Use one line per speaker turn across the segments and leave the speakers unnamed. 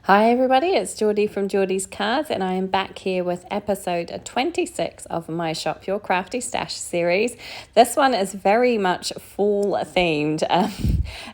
Hi everybody, it's Geordie from Geordie's Cards and I am back here with episode 26 of my Shop Your Crafty Stash series. This one is very much fall themed.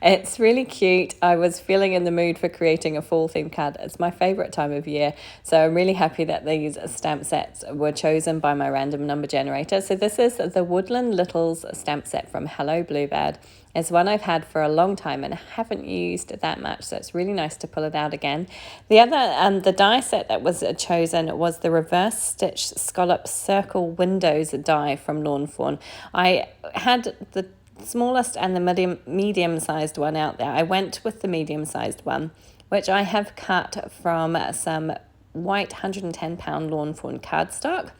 It's really cute. I was feeling in the mood for creating a fall themed card. It's my favourite time of year, so I'm really happy that these stamp sets were chosen by my random number generator. So this is the Woodland Littles stamp set from Hello Bluebird. It's one I've had for a long time and haven't used that much, so it's really nice to pull it out again. The other, the die set that was chosen was the reverse stitch scallop circle windows die from Lawn Fawn. I had the smallest and the medium-sized one out there. I went with the medium-sized one, which I have cut from some white 110-pound Lawn Fawn cardstock.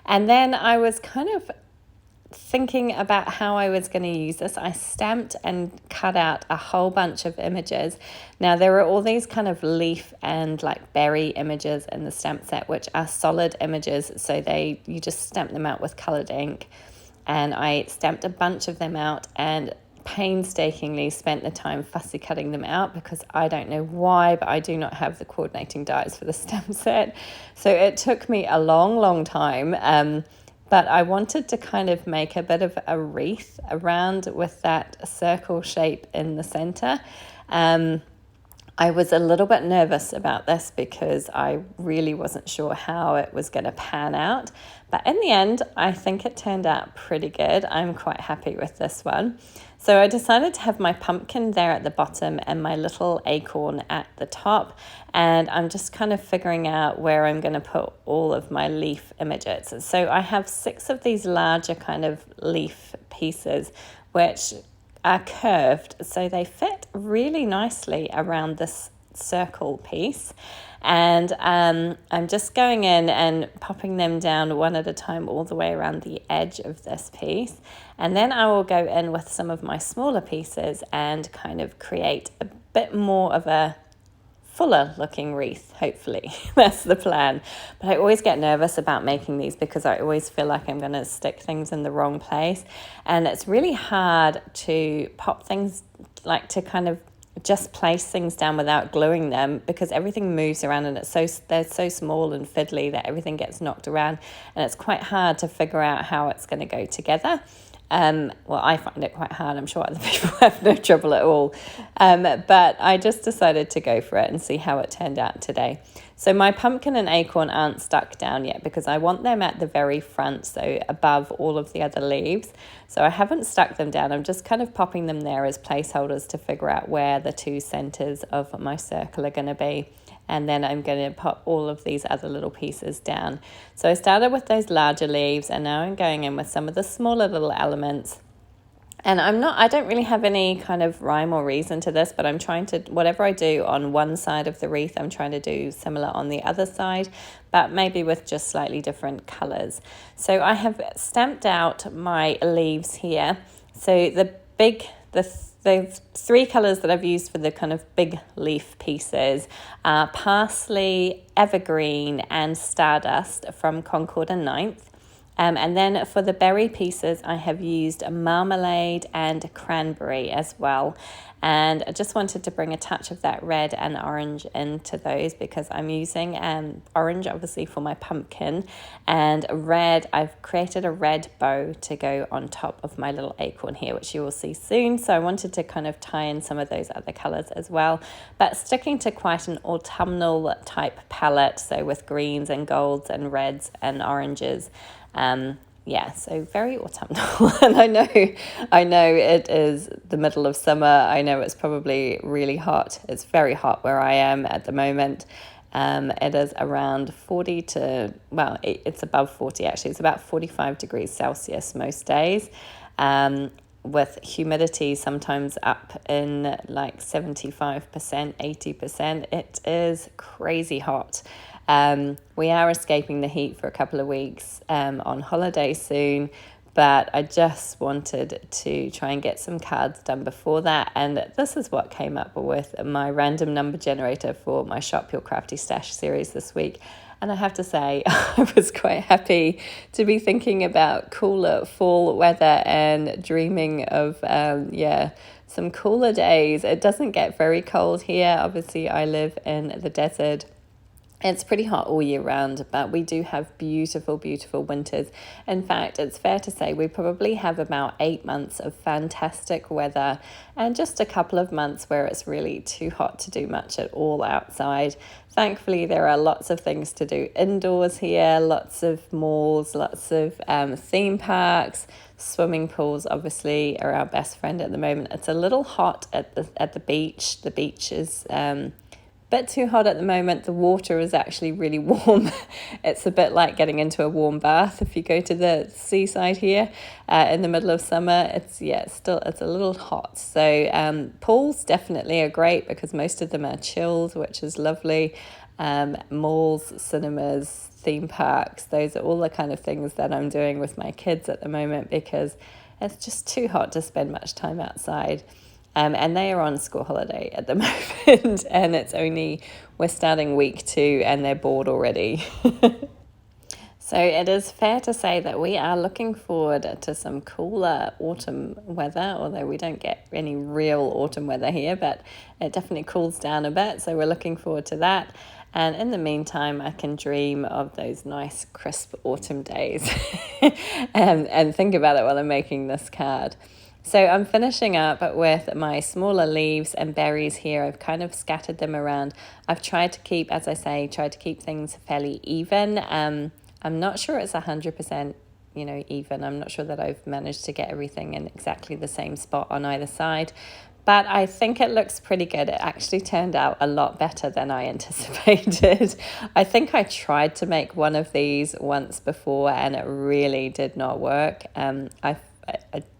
And then I was kind of thinking about how I was going to use this. I stamped and cut out a whole bunch of images. Now there are all these kind of leaf and like berry images in the stamp set, which are solid images, so you just stamp them out with colored ink. And I stamped a bunch of them out and painstakingly spent the time fussy cutting them out because I don't know why, but I do not have the coordinating dies for the stamp set. So it took me a long time. But I wanted to kind of make a bit of a wreath around with that circle shape in the center. I was a little bit nervous about this because I really wasn't sure how it was going to pan out. But in the end, I think it turned out pretty good. I'm quite happy with this one. So I decided to have my pumpkin there at the bottom and my little acorn at the top. And I'm just kind of figuring out where I'm going to put all of my leaf images. So I have 6 of these larger kind of leaf pieces, which are curved, so they fit really nicely around this circle piece. And I'm just going in and popping them down one at a time all the way around the edge of this piece. And then I will go in with some of my smaller pieces and kind of create a bit more of a fuller looking wreath, hopefully. That's the plan. But I always get nervous about making these because I always feel like I'm going to stick things in the wrong place. And it's really hard to pop things, like to kind of just place things down without gluing them, because everything moves around and they're so small and fiddly that everything gets knocked around, and it's quite hard to figure out how it's going to go together. Well, I find it quite hard. I'm sure other people have no trouble at all. But I just decided to go for it and see how it turned out today. So my pumpkin and acorn aren't stuck down yet because I want them at the very front, so above all of the other leaves. So I haven't stuck them down. I'm just kind of popping them there as placeholders to figure out where the 2 centers of my circle are going to be. And then I'm going to pop all of these other little pieces down. So I started with those larger leaves, and now I'm going in with some of the smaller little elements. And I don't really have any kind of rhyme or reason to this, but I'm trying to, whatever I do on one side of the wreath, I'm trying to do similar on the other side, but maybe with just slightly different colors. So I have stamped out my leaves here. So the 3 colors that I've used for the kind of big leaf pieces are Parsley, Evergreen, and Stardust from Concord and 9th. And then for the berry pieces, I have used Marmalade and Cranberry as well. And I just wanted to bring a touch of that red and orange into those because I'm using orange obviously for my pumpkin, and red, I've created a red bow to go on top of my little acorn here, which you will see soon. So I wanted to kind of tie in some of those other colors as well, but sticking to quite an autumnal type palette, so with greens and golds and reds and oranges. Yeah, so very autumnal. And I know it is the middle of summer. I know it's probably really hot. It's very hot where I am at the moment. It is around 40 to, well, it's above 40 actually. It's about 45 degrees Celsius most days, with humidity sometimes up in like 75%, 80%. It is crazy hot. We are escaping the heat for a couple of weeks on holiday soon, but I just wanted to try and get some cards done before that, and this is what came up with my random number generator for my Shop Your Crafty Stash series this week. And I have to say, I was quite happy to be thinking about cooler fall weather and dreaming of, some cooler days. It doesn't get very cold here. Obviously, I live in the desert. It's pretty hot all year round, but we do have beautiful, beautiful winters. In fact, it's fair to say we probably have about 8 months of fantastic weather and just a couple of months where it's really too hot to do much at all outside. Thankfully, there are lots of things to do indoors here, lots of malls, lots of theme parks. Swimming pools obviously are our best friend at the moment. It's a little hot at the beach. The beach is bit too hot at the moment. The water is actually really warm. It's a bit like getting into a warm bath if you go to the seaside here in the middle of summer. It's a little hot. So pools definitely are great because most of them are chilled, which is lovely. Malls, cinemas, theme parks, those are all the kind of things that I'm doing with my kids at the moment because it's just too hot to spend much time outside. And they are on school holiday at the moment, and we're starting week 2 and they're bored already. So it is fair to say that we are looking forward to some cooler autumn weather, although we don't get any real autumn weather here, but it definitely cools down a bit. So we're looking forward to that. And in the meantime, I can dream of those nice crisp autumn days and think about it while I'm making this card. So I'm finishing up with my smaller leaves and berries here. I've kind of scattered them around. I've tried to keep, as I say, things fairly even. I'm not sure it's 100%, even. I'm not sure that I've managed to get everything in exactly the same spot on either side. But I think it looks pretty good. It actually turned out a lot better than I anticipated. I think I tried to make one of these once before and it really did not work.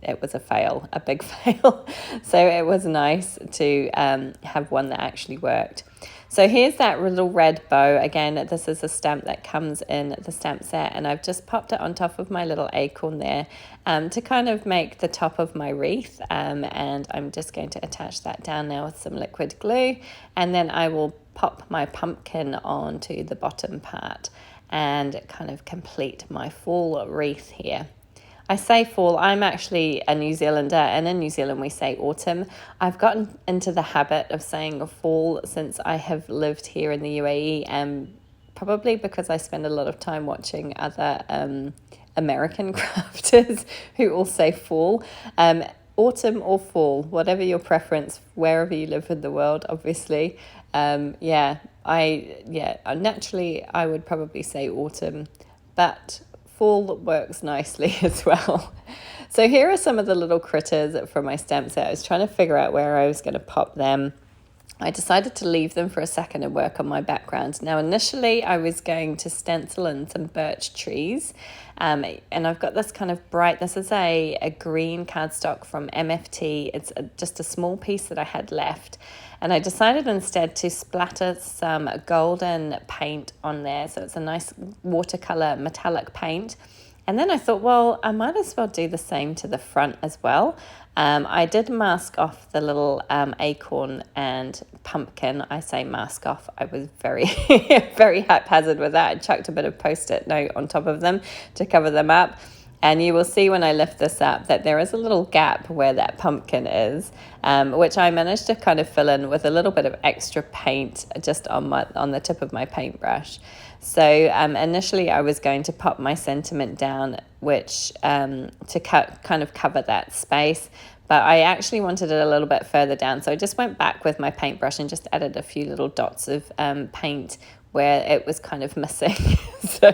It was a big fail. So it was nice to have one that actually worked. So here's that little red bow. Again, this is a stamp that comes in the stamp set, and I've just popped it on top of my little acorn there to kind of make the top of my wreath. And I'm just going to attach that down now with some liquid glue, and then I will pop my pumpkin onto the bottom part and kind of complete my fall wreath here. I say fall, I'm actually a New Zealander, and in New Zealand we say autumn. I've gotten into the habit of saying fall since I have lived here in the UAE, probably because I spend a lot of time watching other American crafters who all say fall. Autumn or fall, whatever your preference, wherever you live in the world, obviously. Naturally I would probably say autumn, but fall works nicely as well. So here are some of the little critters from my stamp set. I was trying to figure out where I was going to pop them. I decided to leave them for a second and work on my background. Now, initially, I was going to stencil in some birch trees. And I've got this kind of bright, this is a green cardstock from MFT. It's just a small piece that I had left. And I decided instead to splatter some golden paint on there. So it's a nice watercolor metallic paint. And then I thought, well, I might as well do the same to the front as well. I did mask off the little acorn and pumpkin. I say mask off. I was very, very haphazard with that. I chucked a bit of Post-it note on top of them to cover them up. And you will see when I lift this up that there is a little gap where that pumpkin is, which I managed to kind of fill in with a little bit of extra paint just on the tip of my paintbrush. So initially I was going to pop my sentiment down, which to kind of cover that space. But I actually wanted it a little bit further down. So I just went back with my paintbrush and just added a few little dots of paint where it was kind of missing. So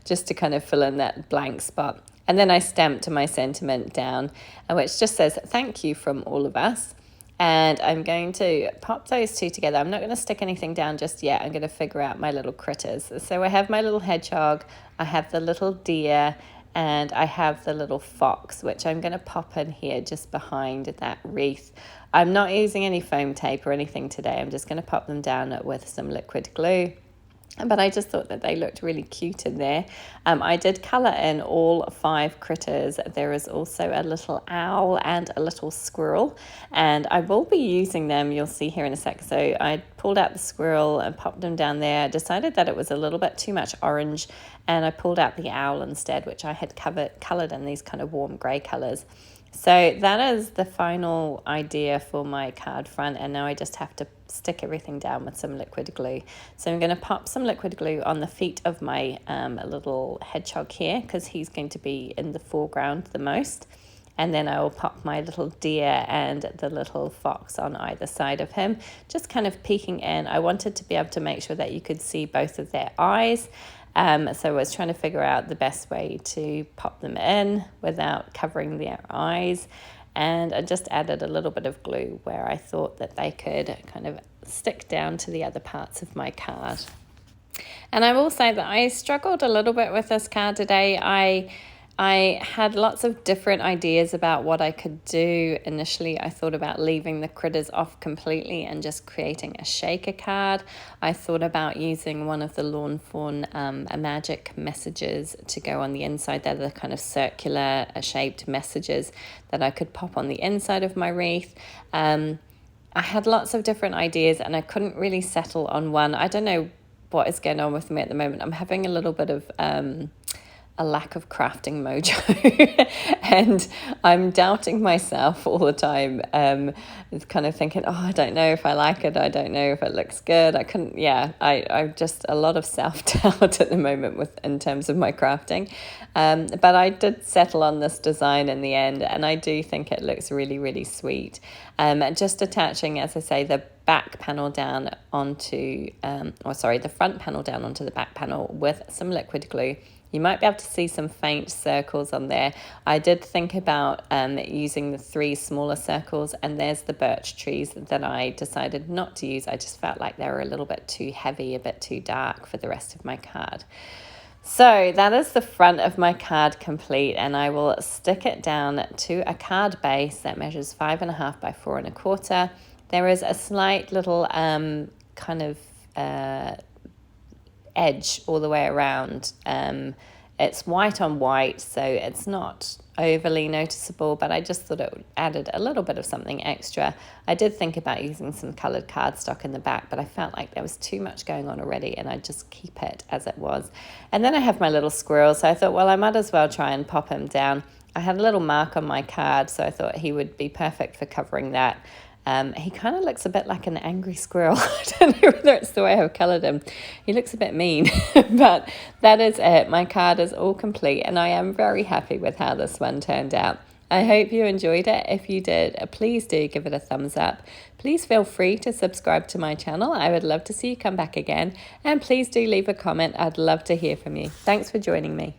just to kind of fill in that blank spot. And then I stamped my sentiment down, which just says, thank you from all of us. And I'm going to pop those two together. I'm not going to stick anything down just yet. I'm going to figure out my little critters. So I have my little hedgehog, I have the little deer, and I have the little fox, which I'm going to pop in here just behind that wreath. I'm not using any foam tape or anything today. I'm just going to pop them down with some liquid glue. But I just thought that they looked really cute in there. I did colour in all 5 critters. There is also a little owl and a little squirrel. And I will be using them, you'll see here in a sec. So I pulled out the squirrel and popped them down there. I decided that it was a little bit too much orange. And I pulled out the owl instead, which I had coloured in these kind of warm grey colours. So that is the final idea for my card front, and now I just have to stick everything down with some liquid glue. So I'm going to pop some liquid glue on the feet of my little hedgehog here, because he's going to be in the foreground the most. And then I will pop my little deer and the little fox on either side of him, just kind of peeking in. I wanted to be able to make sure that you could see both of their eyes. So I was trying to figure out the best way to pop them in without covering their eyes. And I just added a little bit of glue where I thought that they could kind of stick down to the other parts of my card. And I will say that I struggled a little bit with this card today. I had lots of different ideas about what I could do. Initially, I thought about leaving the critters off completely and just creating a shaker card. I thought about using one of the Lawn Fawn magic messages to go on the inside. They're the kind of circular shaped messages that I could pop on the inside of my wreath. I had lots of different ideas and I couldn't really settle on one. I don't know what is going on with me at the moment. I'm having a little bit of a lack of crafting mojo and I'm doubting myself all the time, kind of thinking, oh, I don't know if I like it, I don't know if it looks good. I just a lot of self-doubt at the moment in terms of my crafting, but I did settle on this design in the end, and I do think it looks really, really sweet. Just attaching, as I say, the back panel down onto the front panel down onto the back panel with some liquid glue. You might be able to see some faint circles on there. I did think about using the 3 smaller circles, and there's the birch trees that I decided not to use. I just felt like they were a little bit too heavy, a bit too dark for the rest of my card. So that is the front of my card complete, and I will stick it down to a card base that measures 5.5 by 4.25. There is a slight little kind of edge all the way around. It's white on white, so it's not overly noticeable, but I just thought it added a little bit of something extra. I did think about using some coloured cardstock in the back, but I felt like there was too much going on already, and I'd just keep it as it was. And then I have my little squirrel, so I thought, well, I might as well try and pop him down. I had a little mark on my card, so I thought he would be perfect for covering that. He kind of looks a bit like an angry squirrel. I don't know whether it's the way I've coloured him. He looks a bit mean, but that is it. My card is all complete, and I am very happy with how this one turned out. I hope you enjoyed it. If you did, please do give it a thumbs up. Please feel free to subscribe to my channel. I would love to see you come back again. And please do leave a comment. I'd love to hear from you. Thanks for joining me.